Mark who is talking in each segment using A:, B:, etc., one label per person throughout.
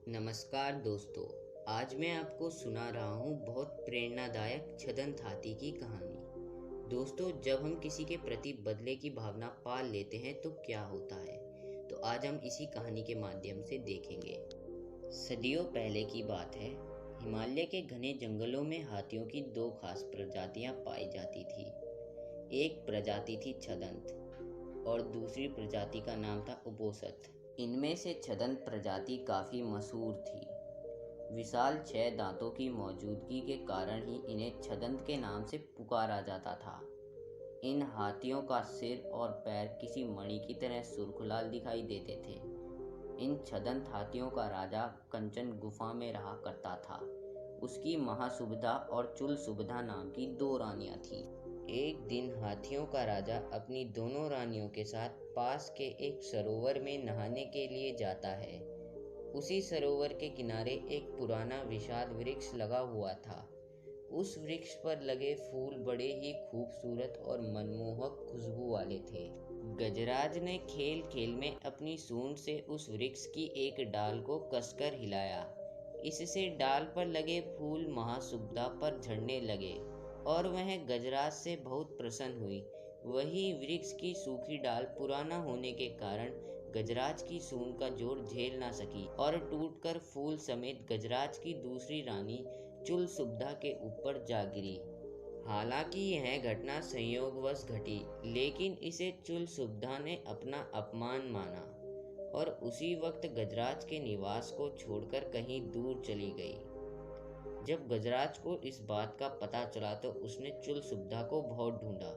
A: नमस्कार दोस्तों। आज मैं आपको सुना रहा हूँ बहुत प्रेरणादायक छदंत हाथी की कहानी। दोस्तों, जब हम किसी के प्रति बदले की भावना पाल लेते हैं तो क्या होता है, तो आज हम इसी कहानी के माध्यम से देखेंगे। सदियों पहले की बात है। हिमालय के घने जंगलों में हाथियों की दो खास प्रजातियां पाई जाती थी। एक प्रजाति थी छदंत और दूसरी प्रजाति का नाम था उपोषत। इनमें से छदंत प्रजाति काफ़ी मशहूर थी। विशाल 6 दांतों की मौजूदगी के कारण ही इन्हें छदंत के नाम से पुकारा जाता था। इन हाथियों का सिर और पैर किसी मणि की तरह सुर्खलाल दिखाई देते थे। इन छदंत हाथियों का राजा कंचन गुफा में रहा करता था। उसकी महासुबधा और चुल सुबधा नाम की 2 रानियां थीं। एक दिन हाथियों का राजा अपनी दोनों रानियों के साथ पास के एक सरोवर में नहाने के लिए जाता है। उसी सरोवर के किनारे एक पुराना विशाल वृक्ष लगा हुआ था। उस वृक्ष पर लगे फूल बड़े ही खूबसूरत और मनमोहक खुशबू वाले थे। गजराज ने खेल खेल में अपनी सूंड से उस वृक्ष की एक डाल को कसकर हिलाया। इससे डाल पर लगे फूल महासुबधा पर झड़ने लगे और वह गजराज से बहुत प्रसन्न हुई। वही वृक्ष की सूखी डाल पुराना होने के कारण गजराज की सूंड का जोर झेल ना सकी और टूटकर फूल समेत गजराज की दूसरी रानी चुल सुबधा के ऊपर जा गिरी। हालांकि यह घटना संयोगवश घटी, लेकिन इसे चुल सुबधा ने अपना अपमान माना और उसी वक्त गजराज के निवास को छोड़कर कहीं दूर चली गई। जब गजराज को इस बात का पता चला तो उसने चुल सुबधा को बहुत ढूंढा,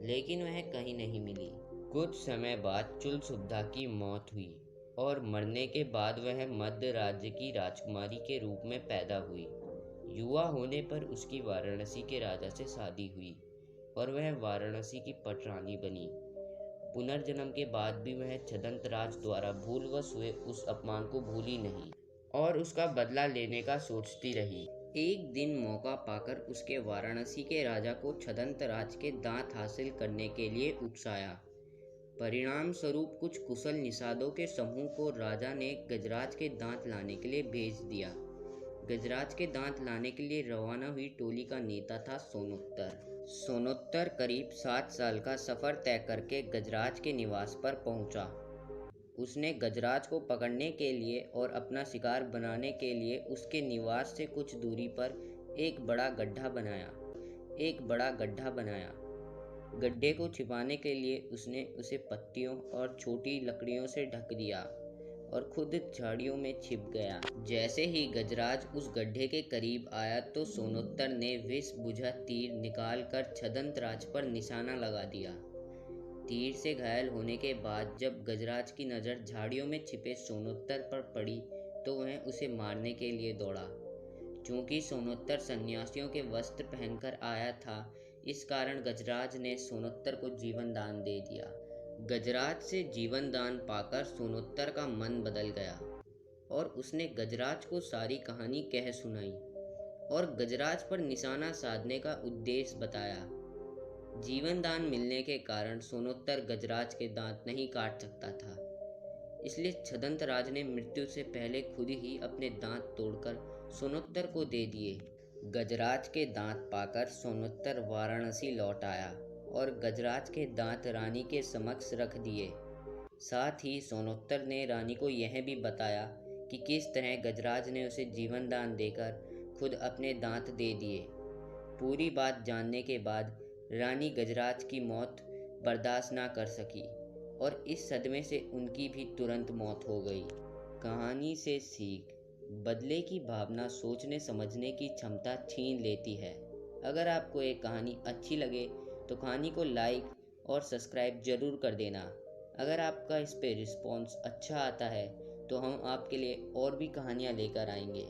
A: लेकिन वह कहीं नहीं मिली। कुछ समय बाद चुल सुबधा की मौत हुई और मरने के बाद वह मध्य राज्य की राजकुमारी के रूप में पैदा हुई। युवा होने पर उसकी वाराणसी के राजा से शादी हुई और वह वाराणसी की पटरानी बनी। पुनर्जन्म के बाद भी वह छदंत राज द्वारा भूलवश हुए उस अपमान को भूली नहीं और उसका बदला लेने का सोचती रही। एक दिन मौका पाकर उसके वाराणसी के राजा को छदंत राज के दांत हासिल करने के लिए उकसाया। परिणाम स्वरूप कुछ कुशल निषादों के समूह को राजा ने गजराज के दांत लाने के लिए भेज दिया। गजराज के दांत लाने के लिए रवाना हुई टोली का नेता था सोनोत्तर। सोनोत्तर करीब 7 साल का सफर तय करके गजराज के निवास पर पहुंचा। उसने गजराज को पकड़ने के लिए और अपना शिकार बनाने के लिए उसके निवास से कुछ दूरी पर एक बड़ा गड्ढा बनाया। गड्ढे को छिपाने के लिए उसने उसे पत्तियों और छोटी लकड़ियों से ढक दिया और खुद झाड़ियों में छिप गया। जैसे ही गजराज उस गड्ढे के करीब आया तो सोनोत्तर ने विष बुझा तीर निकालकर छदंत राज पर निशाना लगा दिया। तीर से घायल होने के बाद जब गजराज की नज़र झाड़ियों में छिपे सोनोत्तर पर पड़ी तो वह उसे मारने के लिए दौड़ा। चूंकि सोनोत्तर सन्यासियों के वस्त्र पहनकर आया था, इस कारण गजराज ने सोनोत्तर को जीवन दान दे दिया। गजराज से जीवन दान पाकर सोनोत्तर का मन बदल गया और उसने गजराज को सारी कहानी कह सुनाई और गजराज पर निशाना साधने का उद्देश्य बताया। जीवन दान मिलने के कारण सोनोत्तर गजराज के दांत नहीं काट सकता था, इसलिए छदंत राज ने मृत्यु से पहले खुद ही अपने दांत तोड़कर सोनोत्तर को दे दिए। गजराज के दांत पाकर सोनोत्तर वाराणसी लौट आया और गजराज के दांत रानी के समक्ष रख दिए। साथ ही सोनोत्तर ने रानी को यह भी बताया कि किस तरह गजराज ने उसे जीवन दान देकर खुद अपने दांत दे दिए। पूरी बात जानने के बाद रानी गजराज की मौत बर्दाश्त ना कर सकी और इस सदमे से उनकी भी तुरंत मौत हो गई। कहानी से सीख: बदले की भावना सोचने समझने की क्षमता छीन लेती है। अगर आपको ये कहानी अच्छी लगे तो कहानी को लाइक और सब्सक्राइब जरूर कर देना। अगर आपका इस पे रिस्पॉन्स अच्छा आता है तो हम आपके लिए और भी कहानियाँ लेकर आएंगे।